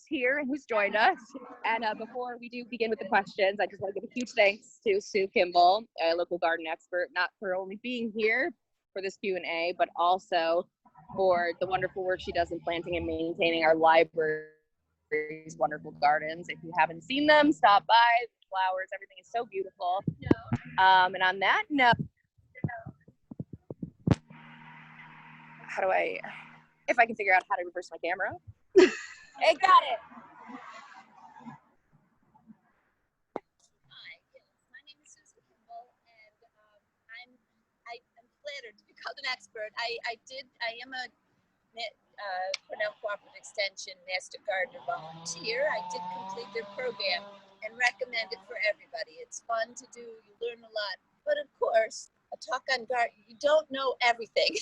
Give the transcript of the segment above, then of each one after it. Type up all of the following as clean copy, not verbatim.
here and who's joined us. And before we do begin with the questions, I just want to give a huge thanks to Sue Kimball, a local garden expert, not for only being here for this Q&A, but also for the wonderful work she does in planting and maintaining our library's wonderful gardens. If you haven't seen them, stop by. The flowers, everything is so beautiful. And on that note, if I can figure out how to reverse my camera. Hey, got it. Hi, yes, my name is Sue Kimball, and I'm flattered to be called an expert. I am a Cornell Cooperative Extension Master Gardener volunteer. I did complete their program and recommend it for everybody. It's fun to do. You learn a lot, but of course, a talk on garden, you don't know everything.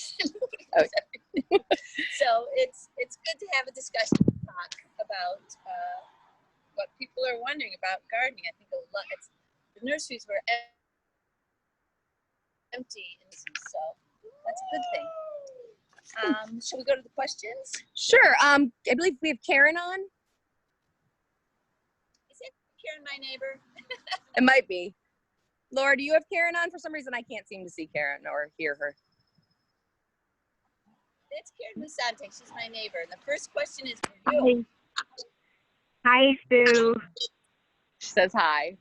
So it's good to have a discussion, talk about what people are wondering about gardening. I think a lot. The nurseries were empty, so that's a good thing. Shall we go to the questions? Sure. I believe we have Karen on. Is it Karen, my neighbor? It might be. Laura, do you have Karen on? For some reason, I can't seem to see Karen or hear her. That's Karen Musante. She's my neighbor. And the first question is for you. Hi, Sue. She says hi.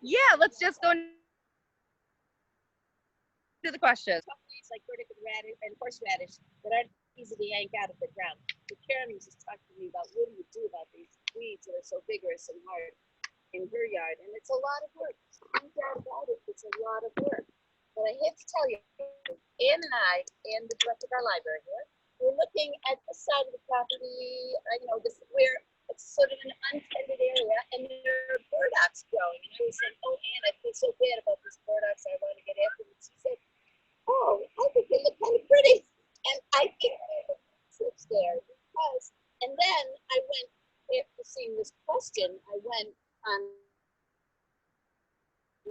Yeah, let's just go into the questions. Companies like vertical radish and horseradish that aren't easy to yank out of the ground. So Karen was just talking to me about what do you do about these weeds that are so vigorous and hard in her yard. And it's a lot of work. No doubt about it. It's a lot of work. But I have to tell you, Ann and I and the director of our library here, we're looking at the side of the property, this where it's sort of an untended area, and there are burdocks growing. And I was saying, oh, Ann, I feel so bad about these burdocks. I want to get after them. She said, oh, I think they look kind of pretty. And I think trips there because, and then I went, after seeing this question, I went on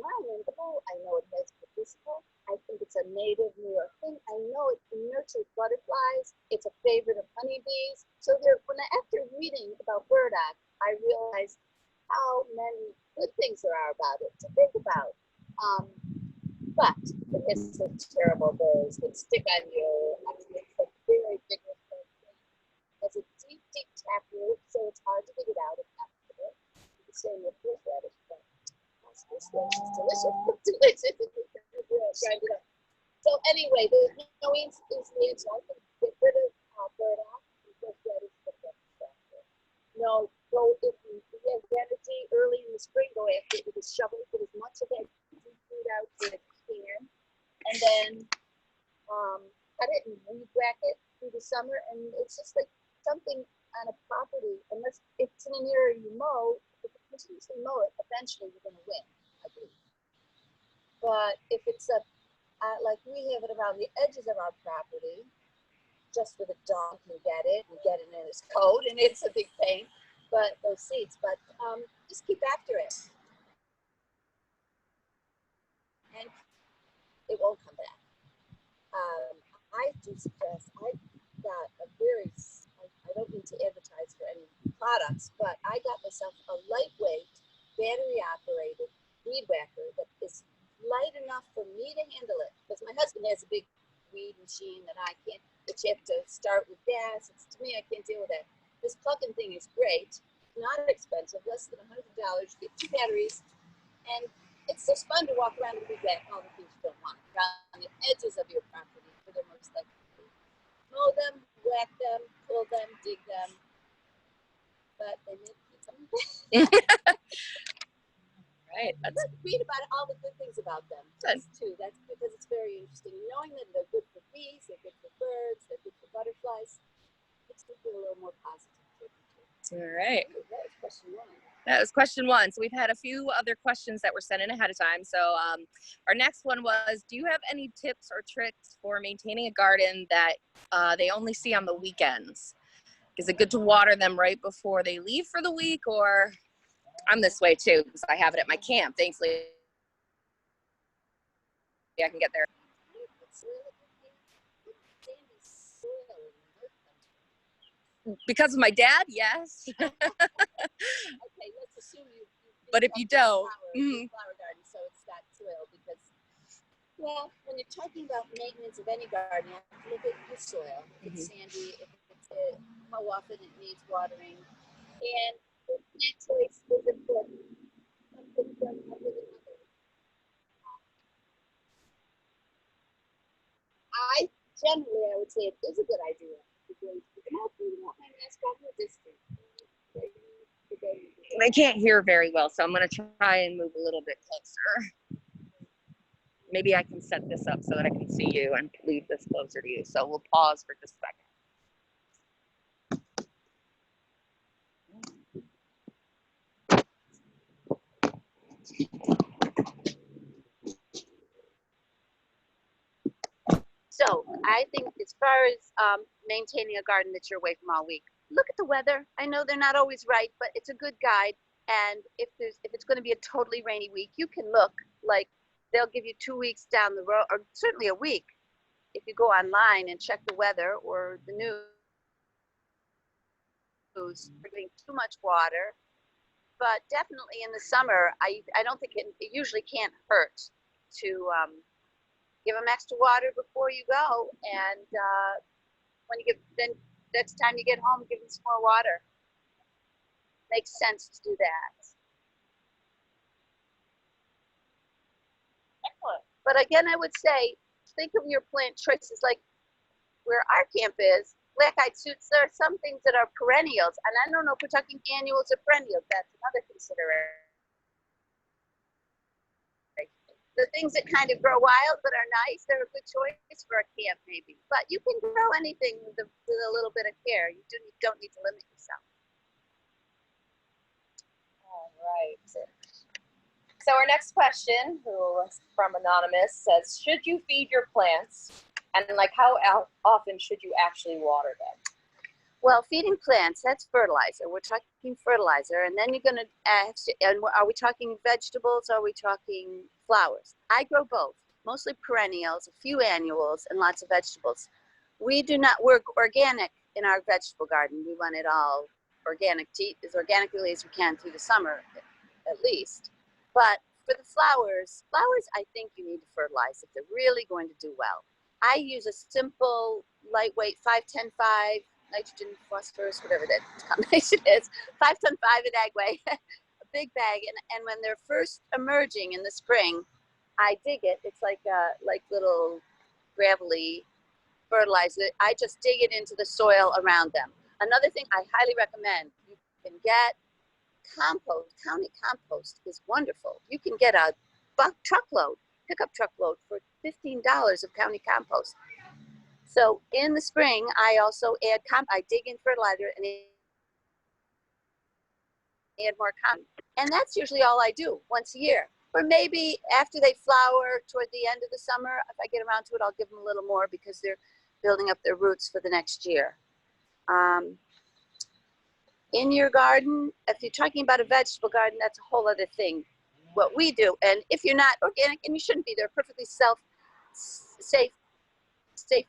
I know it has medicinal. I think it's a native New York thing. I know it nurtures butterflies. It's a favorite of honeybees. So after reading about burdock, I realized how many good things there are about it to think about. But it has some terrible birds that stick on you. Actually, it's a very vigorous thing. It has a deep, deep taproot, so it's hard to dig it out if possible. The same with horseradish. This is delicious. So anyway, the knowing is the answer. I can get rid of burdock because that is the best factor. No, go if you have energy early in the spring, go after it with a shovel, get as much of that food out as you can, and then cut it and weed whack it through the summer. And it's just like something on a property, unless it's in an area you mow. If you continuously mow it, eventually you're going to win, I believe. But if it's like we have it around the edges of our property, just with a dog can get it and get it in his coat, and it's a big pain. But those seeds, just keep after it, and it won't come back. I do suggest I got a very. I don't mean to advertise for any products, but I got myself a lightweight, battery-operated weed whacker that is light enough for me to handle it. Because my husband has a big weed machine that I can't, that you have to start with gas. To me, I can't deal with that. This plug-in thing is great, not expensive, less than $100. You get 2 batteries, and it's just fun to walk around and weed whack all the things you don't want around the edges of your property for the most likely. Mow them, whack them, pull them, dig them, but they may keep coming back. Right. Let's read about all the good things about them too. That's because it's very interesting. Knowing that they're good for bees, they're good for birds, they're good for butterflies, makes me feel a little more positive. All right. That was question 1. That was question 1. So we've had a few other questions that were sent in ahead of time. So our next one was, do you have any tips or tricks for maintaining a garden that they only see on the weekends? Is it good to water them right before they leave for the week? Or I'm this way too, because I have it at my camp. Thankfully, I can get there. It's really sandy soil Because of my dad, yes. Okay, let's assume you But if you don't, flower garden, so it's that soil because, well, when you're talking about maintenance of any garden, you have to look at the soil. If it's sandy, if it's how often it needs watering, and plant choice is important. Some things are better than others. I would say it is a good idea to go to the mouth and not my mascot in the district. I can't hear very well, so I'm going to try and move a little bit closer. Maybe I can set this up so that I can see you and leave this closer to you. So we'll pause for just a second. So I think as far as maintaining a garden that you're away from all week, look at the weather. I know they're not always right, but it's a good guide. And if it's going to be a totally rainy week, you can look like they'll give you 2 weeks down the road, or certainly a week, if you go online and check the weather or the news. We're getting too much water, but definitely in the summer, I don't think it usually can't hurt to give them extra water before you go, and when you then next time you get home, give them some more water. Makes sense to do that. Excellent. But again, I would say, think of your plant choices like where our camp is. Black-eyed suits, there are some things that are perennials, and I don't know if we're talking annuals or perennials. That's another consideration. The things that kind of grow wild but are nice, they're a good choice for a camp maybe. But you can grow anything with a little bit of care. You don't need to limit yourself. All right. So our next question, who is from Anonymous, says, should you feed your plants? And like, how often should you actually water them? Well, feeding plants, that's fertilizer. We're talking fertilizer. And then you're going to ask, and are we talking vegetables? Are we talking flowers? I grow both, mostly perennials, a few annuals, and lots of vegetables. We do not work organic in our vegetable garden. We want it all organic, as organically as we can through the summer, at least. But for the flowers, I think you need to fertilize if they're really going to do well. I use a simple, lightweight 5-10-5 nitrogen, phosphorus, whatever that combination is, 5-10-5 in ag way, a big bag. And when they're first emerging in the spring, I dig it. It's like little gravelly fertilizer. I just dig it into the soil around them. Another thing I highly recommend, you can get compost. County compost is wonderful. You can get a pickup truckload for $15 of county compost. So in the spring, I also add I dig in fertilizer and add more compost. And that's usually all I do once a year. Or maybe after they flower toward the end of the summer, if I get around to it, I'll give them a little more because they're building up their roots for the next year. In your garden, if you're talking about a vegetable garden, that's a whole other thing. What we do, and if you're not organic, and you shouldn't be, they're perfectly safe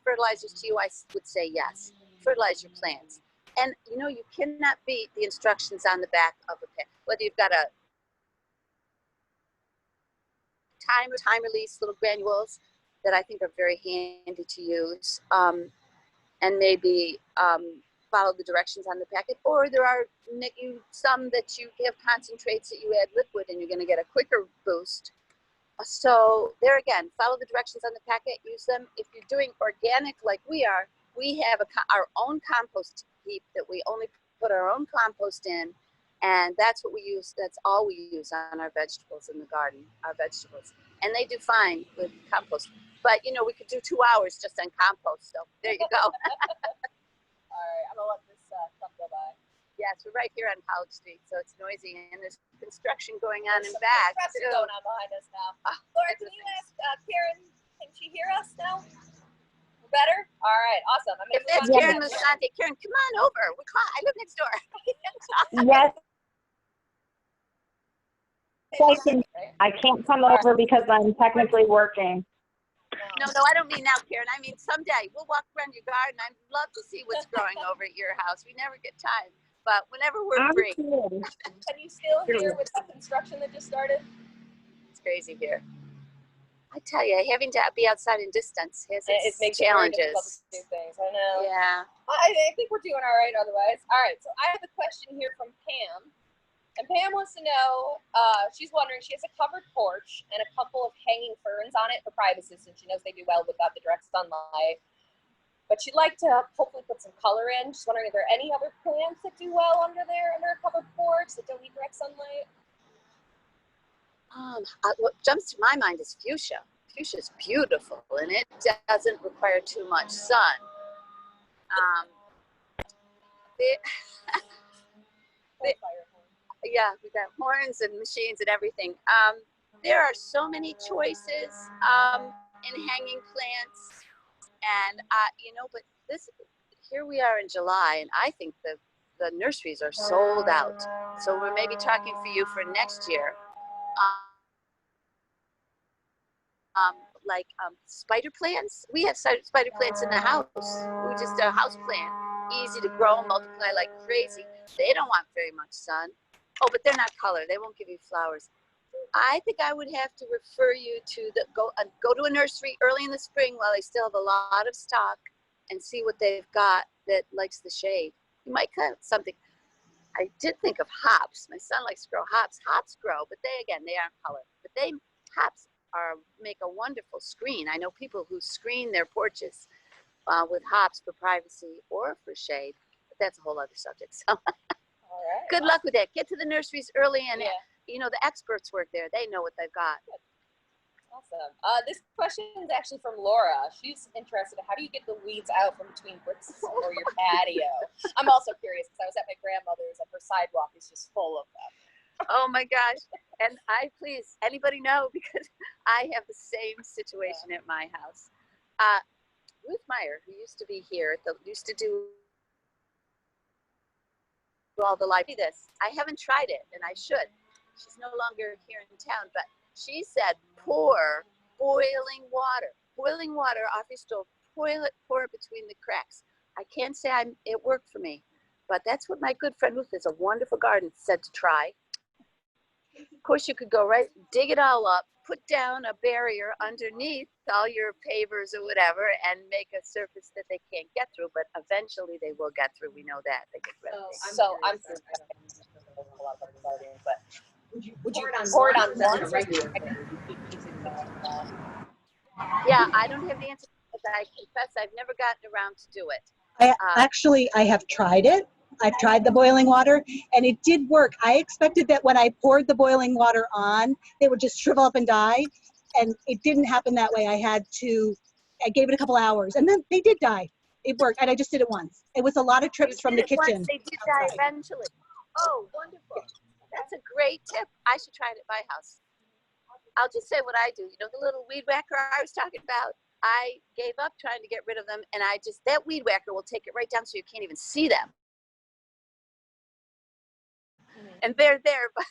fertilizers to you, I would say yes. Fertilize your plants. And you know, you cannot beat the instructions on the back of a pack. Whether you've got a time release little granules that I think are very handy to use, and maybe follow the directions on the packet, or there are some that you have concentrates that you add liquid and you're going to get a quicker boost. So there again, follow the directions on the packet, use them. If you're doing organic like we are, we have our own compost heap that we only put our own compost in, and that's what we use. That's all we use on our vegetables in the garden, our vegetables. And they do fine with compost. But you know, we could do 2 hours just on compost, so there you go. All right, I'm gonna let this come go by. Yes, we're right here on College Street, so it's noisy, and there's construction going on in back. Construction going on behind us now. Laura, can you ask Karen? Can she hear us now? We're better. All right, awesome. If that's Karen Musante, Karen, come on over. I live next door. Yes. I can't come over because I'm technically working. No, I don't mean now, Karen. I mean someday we'll walk around your garden. I'd love to see what's growing over at your house. We never get time, but whenever we're free. Can you still hear with the construction that just started? It's crazy here. I tell you, having to be outside in distance has its It makes challenges. it very difficult to do things. I know. Yeah. I think we're doing all right otherwise. All right, so I have a question here from Pam. And Pam wants to know, she's wondering, she has a covered porch and a couple of hanging ferns on it for privacy, since she knows they do well without the direct sunlight. But she'd like to hopefully put some color in. She's wondering, are there any other plants that do well under a covered porch that don't need direct sunlight? What jumps to my mind is fuchsia. Fuchsia is beautiful, and it doesn't require too much sun. Yeah, we got horns and machines and everything. There are so many choices in hanging plants, and but here we are in July, and I think the nurseries are sold out. So we're maybe talking for you for next year. Spider plants. We have spider plants in the house. We just a house plant, easy to grow and multiply like crazy. They don't want very much sun. Oh, but they're not colored. They won't give you flowers. I think I would have to refer you to go to a nursery early in the spring while they still have a lot of stock, and see what they've got that likes the shade. You might cut something. I did think of hops. My son likes to grow hops. Hops grow, but they aren't colored. But hops make a wonderful screen. I know people who screen their porches with hops for privacy or for shade, but that's a whole other subject. So all right. Good luck with that. Get to the nurseries early, and the experts work there. They know what they've got. Good. Awesome. This question is actually from Laura. She's interested in how do you get the weeds out from between bricks or your patio? I'm also curious because I was at my grandmother's and her sidewalk is just full of them. Oh my gosh. And please, anybody know, because I have the same situation at my house. Ruth Meyer, who used to be here, used to do all the live this. I haven't tried it, and I should. She's no longer here in town, but she said pour boiling water off your stove, pour it between the cracks. I can't say it worked for me, but that's what my good friend Ruth is a wonderful garden said to try. Of course, you could go dig it all up, put down a barrier underneath all your pavers or whatever, and make a surface that they can't get through. But eventually, they will get through. We know that they get rid of it. So I'm curious. But would you pour it on one regular? Yeah, I don't have the answer, but I confess I've never gotten around to do it. I have tried it. I've tried the boiling water, and it did work. I expected that when I poured the boiling water on, they would just shrivel up and die, and it didn't happen that way. I gave it a couple hours, and then they did die. It worked, and I just did it once. It was a lot of trips from the kitchen. Once, they did die eventually. Oh, wonderful. That's a great tip. I should try it at my house. I'll just say what I do. You know, the little weed whacker I was talking about, I gave up trying to get rid of them, and that weed whacker will take it right down so you can't even see them. And they're there, but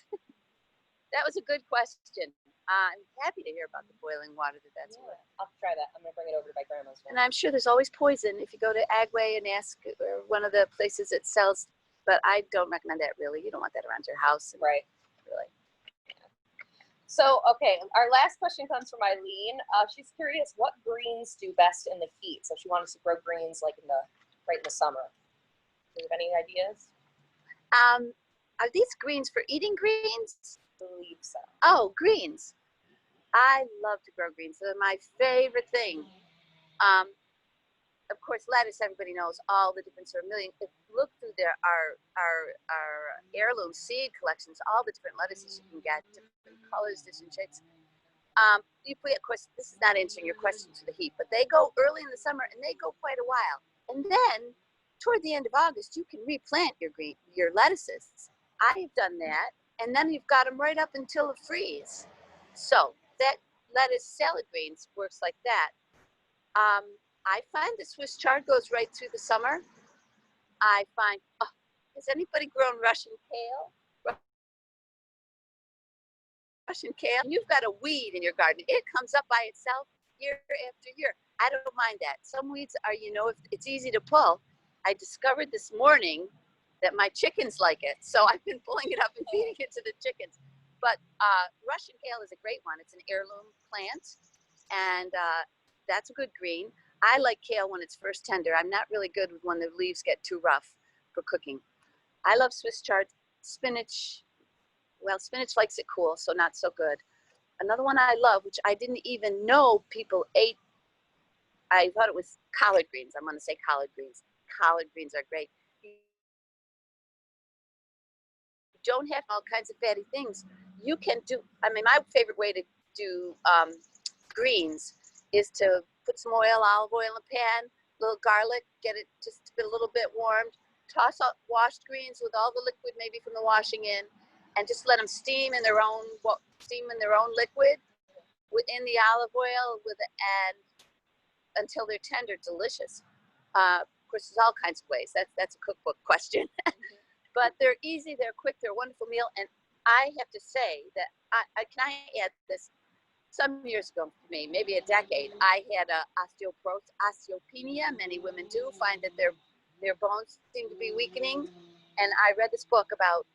that was a good question. I'm happy to hear about the boiling water that's worth. I'll try that. I'm going to bring it over to my grandma's. And I'm sure there's always poison if you go to Agway and ask one of the places that sells, but I don't recommend that really. You don't want that around your house. Right. Really. So, okay, our last question comes from Eileen. She's curious what greens do best in the heat. So she wanted to grow greens right in the summer. Do you have any ideas? Are these greens for eating greens? I believe so. Oh, greens. I love to grow greens. They're my favorite thing. Of course, lettuce, everybody knows all the different sort of million. If you look through our heirloom seed collections, all the different lettuces you can get, different colors, different shades. Of course, this is not answering your question to the heat, but they go early in the summer and they go quite a while. And then toward the end of August, you can replant your lettuces. I've done that, and then you've got them right up until the freeze. So that lettuce salad greens works like that. I find the Swiss chard goes right through the summer. I find, has anybody grown Russian kale? Russian kale, you've got a weed in your garden. It comes up by itself. year after year. I don't mind that. Some weeds are, if it's easy to pull. I discovered this morning that my chickens like it. So I've been pulling it up and feeding it to the chickens. But Russian kale is a great one. It's an heirloom plant, and that's a good green. I like kale when it's first tender. I'm not really good when the leaves get too rough for cooking. I love Swiss chard. Spinach, well, spinach likes it cool, so not so good. Another one I love, which I didn't even know people ate, I thought it was collard greens. I'm going to say collard greens. Collard greens are great. You don't have all kinds of fatty things. You can do, my favorite way to do greens is to put some olive oil in a pan, a little garlic, get it just a little bit warmed, toss up washed greens with all the liquid maybe from the washing in, and just let them steam in their own liquid within the olive oil and until they're tender, delicious. Of course, there's all kinds of ways. That's a cookbook question. But they're easy, they're quick, they're a wonderful meal. And I have to say that can I add this? Some years ago for me, maybe a decade, I had osteopenia. Many women do find that their bones seem to be weakening. And I read this book about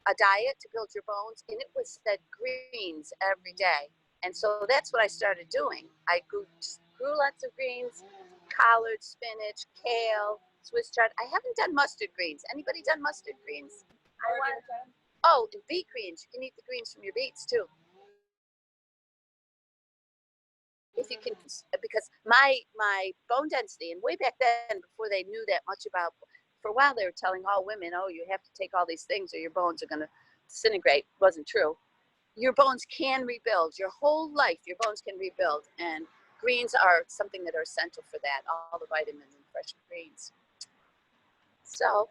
a diet to build your bones, and it was said greens every day. And so that's what I started doing. I grew lots of greens, collard, spinach, kale, Swiss chard. I haven't done mustard greens. Anybody done mustard greens? Oh, and beet greens. You can eat the greens from your beets too. If you can, because my bone density, and way back then, before they knew that much about, for a while they were telling all women, oh, you have to take all these things or your bones are going to disintegrate. It wasn't true. Your bones can rebuild. Your whole life, your bones can rebuild. And greens are something that are essential for that, all the vitamins in fresh greens. So.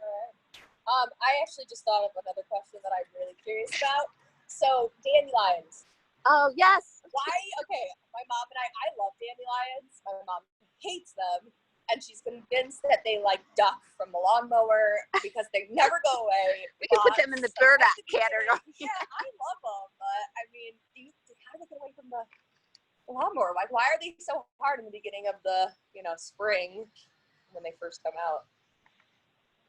I actually just thought of another question that I'm really curious about. So, dandelions. Oh, yes. Why? Okay, my mom and I love dandelions. My mom hates them. And she's convinced that they duck from the lawnmower because they never go away. We can put them in the burdock category. Yeah, I love them. But, how do they get away from the lawnmower? Why are they so hard in the beginning of the, spring when they first come out?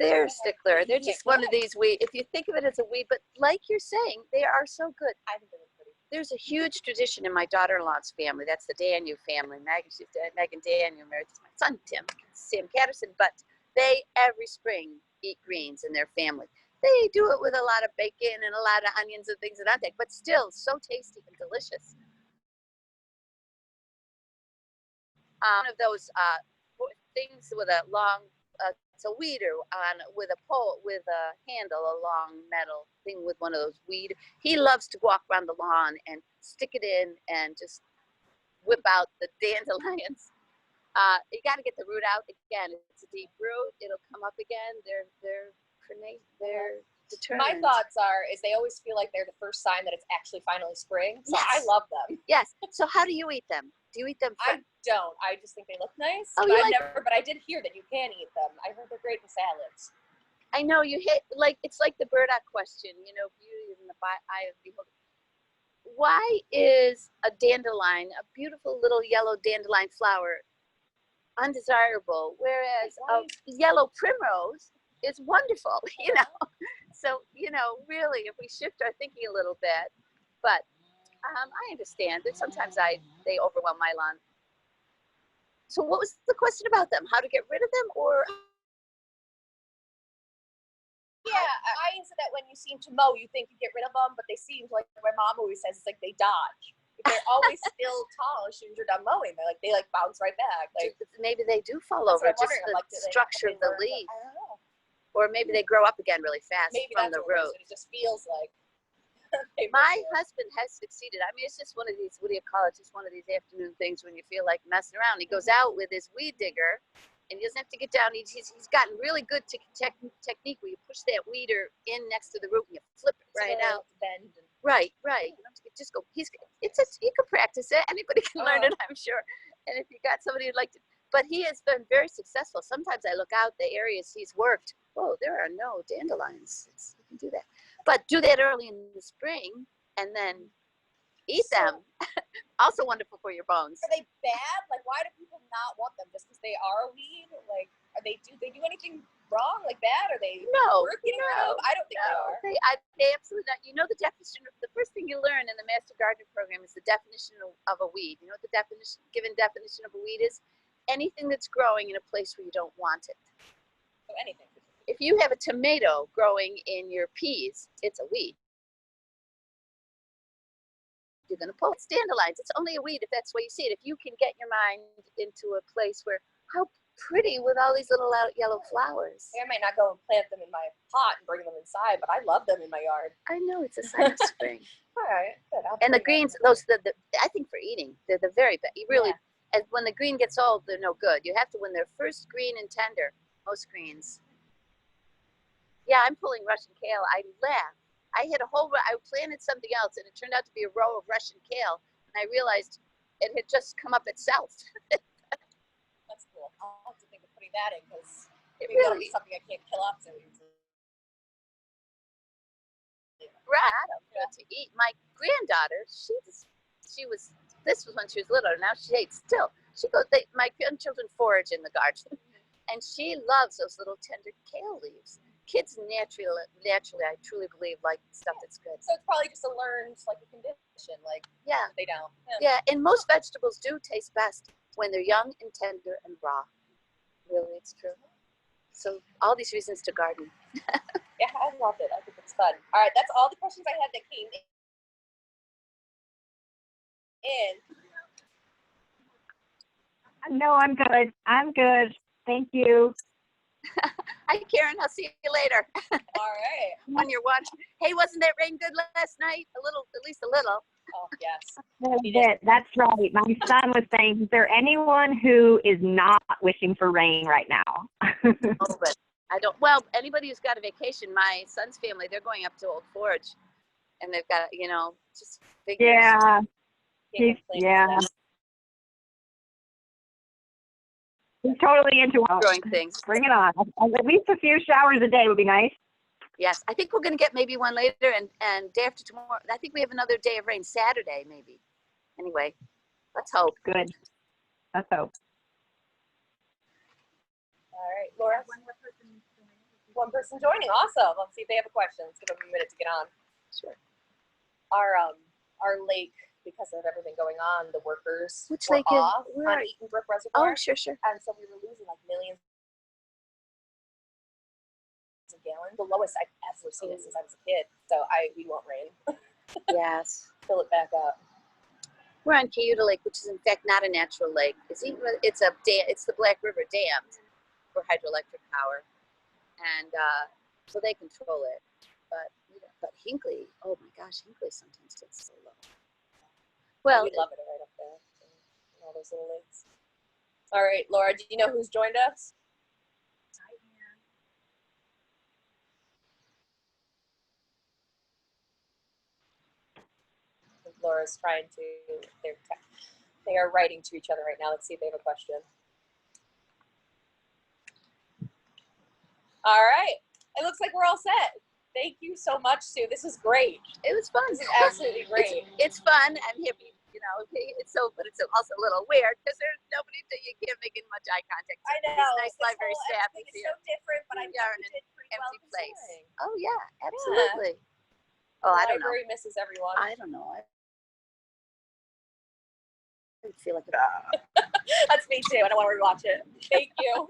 They're a stickler. They're just one of these weeds. If you think of it as a weed, but like you're saying, they are so good. I think they look pretty. There's a huge tradition in my daughter-in-law's family. That's the Daniel family. Megan Daniel married to my son, Sam Patterson. But they, every spring, eat greens in their family. They do it with a lot of bacon and a lot of onions and things of that, but still so tasty and delicious. One of those things with a long, it's a weeder with a pole, with a handle, a long metal thing with one of those weed. He loves to walk around the lawn and stick it in and just whip out the dandelions. You got to get the root out again. It's a deep root. It'll come up again. They're determined. My thoughts is they always feel like they're the first sign that it's actually finally spring. So yes. I love them. Yes. So how do you eat them? Do you eat them fresh? I don't. I just think they look nice. Oh, But I did hear that you can eat them. I heard they're great in salads. I know you hit it's like the burdock question. Beauty is in the eye of the beholder. Why is a dandelion, a beautiful little yellow dandelion flower, undesirable, whereas a yellow primrose is wonderful? So really, if we shift our thinking a little bit, but I understand that sometimes they overwhelm my lawn. So what was the question about them? How to get rid of them, or? Yeah, why is it that when you seem to mow, you think you get rid of them, but they seem like my mom always says, it's like they dodge. They're always still tall as soon as you're done mowing. They bounce right back. Maybe they do fall over. Just the structure of the leaf. I don't know. Or maybe they grow up again really fast from the root. It just feels like. My husband has succeeded. It's just one of these, what do you call it? Just one of these afternoon things when you feel like messing around. He goes out with his weed digger, and he doesn't have to get down. He's gotten really good technique where you push that weeder in next to the root and you flip it right out. Bend. Right. You don't have to just go. You can practice it. Anybody can learn it, I'm sure. And if you got somebody who'd like to, but he has been very successful. Sometimes I look out the areas he's worked. Oh, there are no dandelions. You can do that. But do that early in the spring, and then Eat them. Also wonderful for your bones. Are they bad? Like, why do people not want them? Just because they are a weed? Like, do they do anything wrong, like bad? Are they worth getting rid of? I don't think they are. They absolutely not. You know the definition. The first thing you learn in the Master Gardener program is the definition of a weed. You know what the given definition of a weed is? Anything that's growing in a place where you don't want it. So anything. If you have a tomato growing in your peas, it's a weed. You're going to pull it. Dandelions. It's only a weed if that's the way you see it. If you can get your mind into a place where, how pretty with all these little yellow flowers. I might not go and plant them in my pot and bring them inside, but I love them in my yard. I know, it's a sign of spring. All right, good. And the greens, those, I think for eating, they're the very best. You really, and when the green gets old, they're no good. You have to, when they're first green and tender, most greens. Yeah, I'm pulling Russian kale. I laugh. I planted something else, and it turned out to be a row of Russian kale, and I realized it had just come up itself. That's cool. I'll have to think of putting that in, because It maybe that'll really, be something I can't kill off so easily. right, good to eat. My granddaughter, this was when she was little, now she hates still. She goes, my grandchildren forage in the garden, and she loves those little tender kale leaves. Kids naturally, I truly believe, like stuff that's good. So it's probably just a learned, like, a condition, like, Yeah. they don't. Yeah, and most vegetables do taste best when they're young and tender and raw. Really, it's true. So all these reasons to garden. Yeah, I love it. I think it's fun. All right, that's all the questions I had that came in. No, I'm good. I'm good. Thank you. Hi, Karen. I'll see you later. All right. When you're watching. Hey, wasn't that rain good last night? A little, at least a little. Oh, yes. That's right. My son was saying, is there anyone who is not wishing for rain right now? Oh, but I don't. Well, anybody who's got a vacation, my son's family, they're going up to Old Forge, and they've got, just figures. Yeah. Can't complain Yeah. about that. He's totally into it. Growing things. Bring it on. At least a few showers a day would be nice. Yes, I think we're going to get maybe one later, and day after tomorrow. I think we have another day of rain, Saturday maybe. Anyway, let's hope. Good. Let's hope. All right, Laura. One person joining. Awesome. Let's see if they have a question. Let's give them a minute to get on. Sure. Our lake, because of everything going on, the workers Which were lake is? off on Eaton Brook Reservoir. Oh, sure. And so we were losing like millions of gallons. The lowest I've ever seen it since I was a kid. So we want rain. Yes. Fill it back up. We're on Cayuga Lake, which is in fact not a natural lake. It's the Black River dammed for hydroelectric power, and so they control it. But Hinckley, oh my gosh, Hinckley sometimes gets so low. Well, We love it right up there. All those little lakes. All right, Laura, do you know who's joined us? Laura's trying to, they are writing to each other right now. Let's see if they have a question. All right, it looks like we're all set. Thank you so much, Sue. This is great. it was fun. This is absolutely great. It's fun and hippie, but it's also a little weird because there's nobody that you can't make much eye contact. I know. It's nice library staff Everything is here. so different, but I We are think in we did pretty well Empty place. considering. Oh yeah, absolutely. Oh, The I don't know. library misses everyone. I don't know. I feel like That's me too. I don't want to rewatch it. Thank you.